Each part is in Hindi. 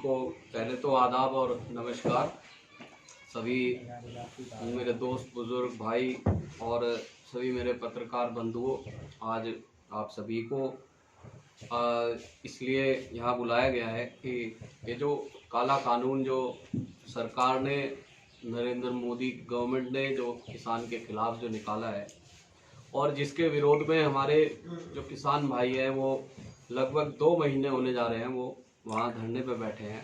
को पहले तो आदाब और नमस्कार। सभी मेरे दोस्त, बुजुर्ग, भाई और सभी मेरे पत्रकार बंधुओं, आज आप सभी को इसलिए यहाँ बुलाया गया है कि ये जो काला कानून जो सरकार ने, नरेंद्र मोदी गवर्नमेंट ने जो किसान के खिलाफ जो निकाला है और जिसके विरोध में हमारे जो किसान भाई हैं वो लगभग 2 महीने होने जा रहे हैं, वो वहाँ धरने पे बैठे हैं।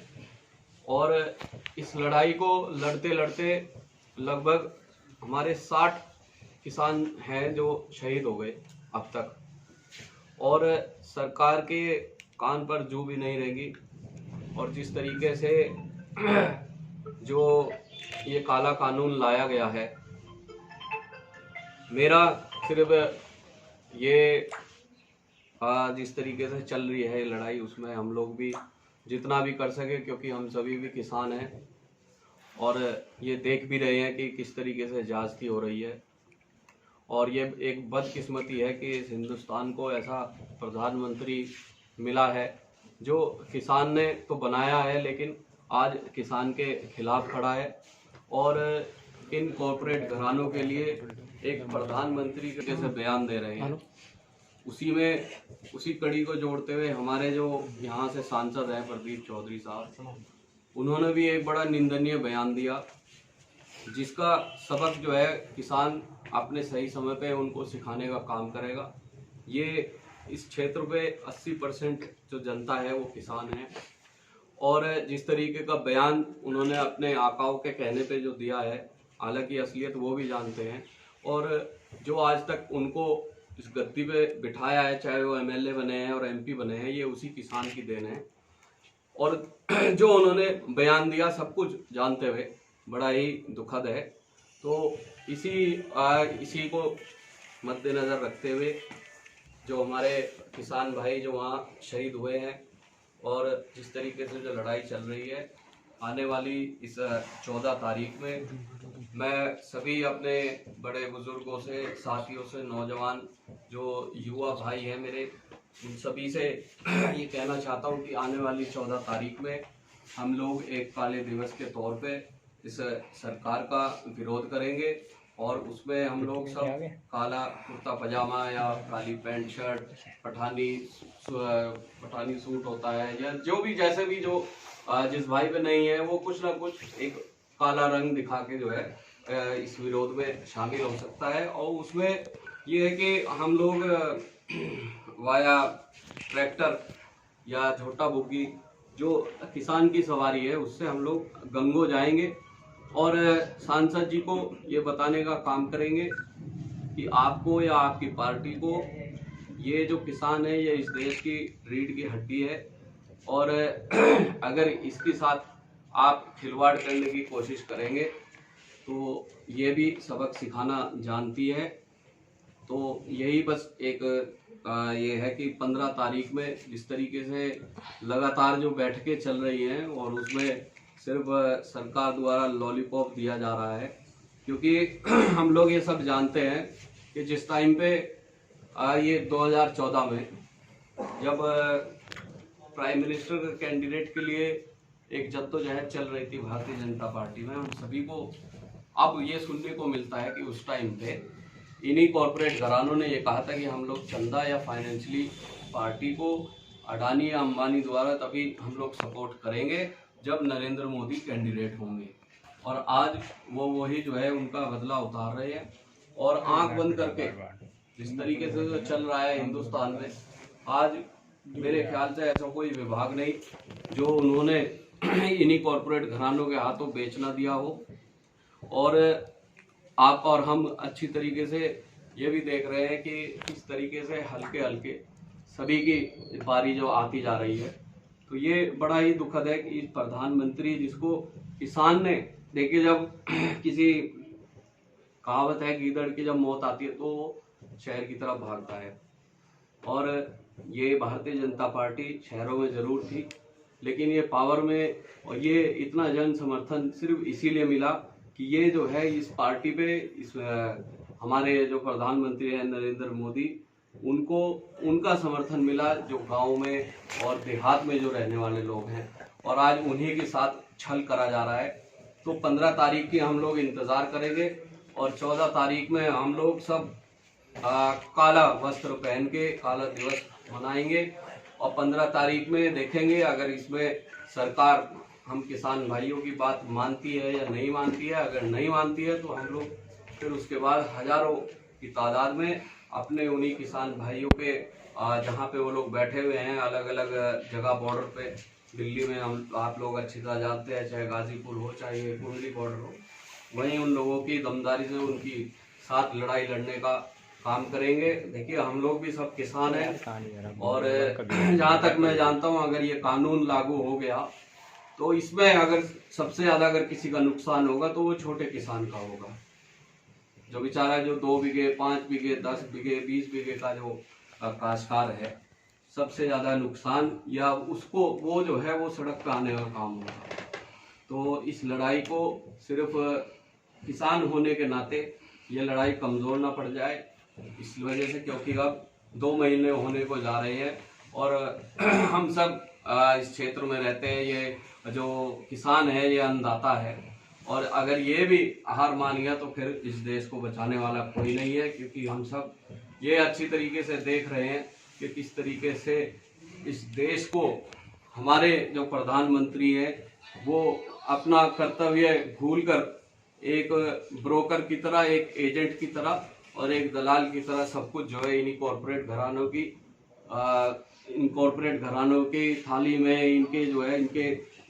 और इस लड़ाई को लड़ते लड़ते लगभग हमारे 60 किसान हैं जो शहीद हो गए अब तक, और सरकार के कान पर जू भी नहीं रहेगी। और जिस तरीके से जो ये काला कानून लाया गया है, मेरा सिर्फ ये जिस तरीके से चल रही है लड़ाई, उसमें हम लोग भी जितना भी कर सके, क्योंकि हम सभी भी किसान हैं और ये देख भी रहे हैं कि किस तरीके से ज्यादती हो रही है। और ये एक बदकिस्मती है कि इस हिंदुस्तान को ऐसा प्रधानमंत्री मिला है जो किसान ने तो बनाया है लेकिन आज किसान के खिलाफ खड़ा है और इन कॉरपोरेट घरानों के लिए एक प्रधानमंत्री कैसे बयान दे रहे हैं। उसी कड़ी को जोड़ते हुए हमारे जो यहाँ से सांसद हैं प्रदीप चौधरी साहब, उन्होंने भी एक बड़ा निंदनीय बयान दिया, जिसका सबक जो है किसान अपने सही समय पे उनको सिखाने का काम करेगा। ये इस क्षेत्र पे 80% जो जनता है वो किसान है। और जिस तरीके का बयान उन्होंने अपने आकाओं के कहने पे जो दिया है, हालांकि असलियत वो भी जानते हैं, और जो आज तक उनको इस गद्दी पे बिठाया है, चाहे वो एमएलए बने हैं और एमपी बने हैं, ये उसी किसान की देन है। और जो उन्होंने बयान दिया सब कुछ जानते हुए बड़ा ही दुखद है। तो इसी को मद्देनज़र रखते हुए जो हमारे किसान भाई जो वहाँ शहीद हुए हैं और जिस तरीके से जो लड़ाई चल रही है, आने वाली इस 14 तारीख में मैं सभी अपने बड़े बुजुर्गों से, साथियों से, नौजवान जो युवा भाई हैं मेरे, उन सभी से ये कहना चाहता हूँ कि आने वाली 14 तारीख में हम लोग एक काले दिवस के तौर पे इस सरकार का विरोध करेंगे और उसमें हम लोग सब काला कुर्ता पजामा या काली पैंट शर्ट, पठानी सूट होता है, या जो भी जैसे भी जो जिस भाई पे नहीं है वो कुछ ना कुछ एक काला रंग दिखा के जो है इस विरोध में शामिल हो सकता है। और उसमें ये है कि हम लोग वाया ट्रैक्टर या झोटा बुग्गी जो किसान की सवारी है उससे हम लोग गंगो जाएंगे और सांसद जी को ये बताने का काम करेंगे कि आपको या आपकी पार्टी को ये जो किसान है ये इस देश की रीढ़ की हड्डी है, और अगर इसके साथ आप खिलवाड़ करने की कोशिश करेंगे तो ये भी सबक सिखाना जानती है। तो यही बस एक ये है कि 15 तारीख में जिस तरीके से लगातार जो बैठकें चल रही हैं और उसमें सिर्फ सरकार द्वारा लॉलीपॉप दिया जा रहा है, क्योंकि हम लोग ये सब जानते हैं कि जिस टाइम पे ये 2014 में जब प्राइम मिनिस्टर के कैंडिडेट के लिए एक जद्दोजहद चल रही थी भारतीय जनता पार्टी में, हम सभी को अब ये सुनने को मिलता है कि उस टाइम पे इन्हीं कॉरपोरेट घरानों ने ये कहा था कि हम लोग चंदा या फाइनेंशियली पार्टी को अडानी या अंबानी द्वारा तभी हम लोग सपोर्ट करेंगे जब नरेंद्र मोदी कैंडिडेट होंगे। और आज वो वही जो है उनका बदला उतार रहे हैं और आंख बंद करके जिस तरीके से जो चल रहा है हिंदुस्तान में, आज मेरे ख्याल से ऐसा कोई विभाग नहीं जो उन्होंने इन्हीं कॉरपोरेट घरानों के हाथों बेच ना दिया हो। और आप और हम अच्छी तरीके से ये भी देख रहे हैं कि किस तरीके से हल्के हल्के सभी की बारी जो आती जा रही है। तो ये बड़ा ही दुखद है कि प्रधानमंत्री जिसको किसान ने, देखिए जब किसी कहावत है गीदड़ की जब मौत आती है तो शहर की तरफ भागता है, और ये भारतीय जनता पार्टी शहरों में जरूर थी लेकिन ये पावर में, और ये इतना जन समर्थन सिर्फ इसीलिए मिला कि ये जो है इस पार्टी पे इस हमारे जो प्रधानमंत्री हैं नरेंद्र मोदी, उनको उनका समर्थन मिला जो गांव में और देहात में जो रहने वाले लोग हैं। और आज उन्हीं के साथ छल करा जा रहा है। तो 15 तारीख की हम लोग इंतज़ार करेंगे और 14 तारीख में हम लोग सब काला वस्त्र पहन के काला दिवस मनाएंगे और 15 तारीख में देखेंगे अगर इसमें सरकार हम किसान भाइयों की बात मानती है या नहीं मानती है। अगर नहीं मानती है तो हम लोग फिर उसके बाद हजारों की तादाद में अपने उन्हीं किसान भाइयों के जहाँ पे वो लोग बैठे हुए हैं अलग अलग जगह बॉर्डर पे, दिल्ली में हम आप लोग अच्छी तरह जानते हैं, चाहे गाजीपुर हो चाहे कुंडली बॉर्डर हो, वहीं उन लोगों की दमदारी से उनकी साथ लड़ाई लड़ने का काम करेंगे। देखिए हम लोग भी सब किसान हैं और जहाँ तक मैं जानता हूँ अगर ये कानून लागू हो गया तो इसमें अगर सबसे ज़्यादा अगर किसी का नुकसान होगा तो वो छोटे किसान का होगा, जो बेचारा जो 2 बीघे 5 बीघे 10 बीघे 20 बीघे का जो काश्तकार है, सबसे ज़्यादा नुकसान या उसको वो जो है वो सड़क पे आने का काम होगा। तो इस लड़ाई को सिर्फ किसान होने के नाते ये लड़ाई कमज़ोर ना पड़ जाए, इस वजह से क्योंकि अब 2 महीने होने को जा रहे हैं और हम सब इस क्षेत्र में रहते हैं। ये जो किसान है ये अन्नदाता है और अगर ये भी हार मान गया तो फिर इस देश को बचाने वाला कोई नहीं है, क्योंकि हम सब ये अच्छी तरीके से देख रहे हैं कि किस तरीके से इस देश को हमारे जो प्रधानमंत्री है वो अपना कर्तव्य भूलकर एक ब्रोकर की तरह, एक एजेंट की तरह और एक दलाल की तरह सब कुछ जो है इन्हीं कॉरपोरेट घरानों की इन कॉरपोरेट घरानों की थाली में इनके जो है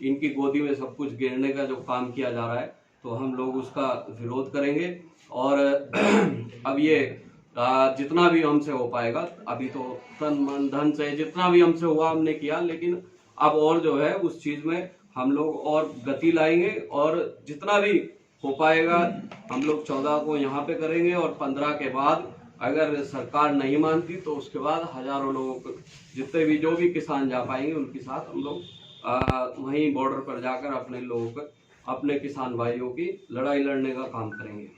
इनकी गोदी में सब कुछ गिरने का जो काम किया जा रहा है, तो हम लोग उसका विरोध करेंगे। और अब ये जितना भी हमसे हो पाएगा, अभी तो तन मन धन से जितना भी हमसे हुआ हमने किया, लेकिन अब और जो है उस चीज में हम लोग और गति लाएंगे और जितना भी हो पाएगा हम लोग 14 को यहाँ पे करेंगे और 15 के बाद अगर सरकार नहीं मानती तो उसके बाद हजारों लोगों को, जितने भी जो भी किसान जा पाएंगे उनके साथ हम लोग वहीं बॉर्डर पर जाकर अपने लोगों को, अपने किसान भाइयों की लड़ाई लड़ने का काम करेंगे।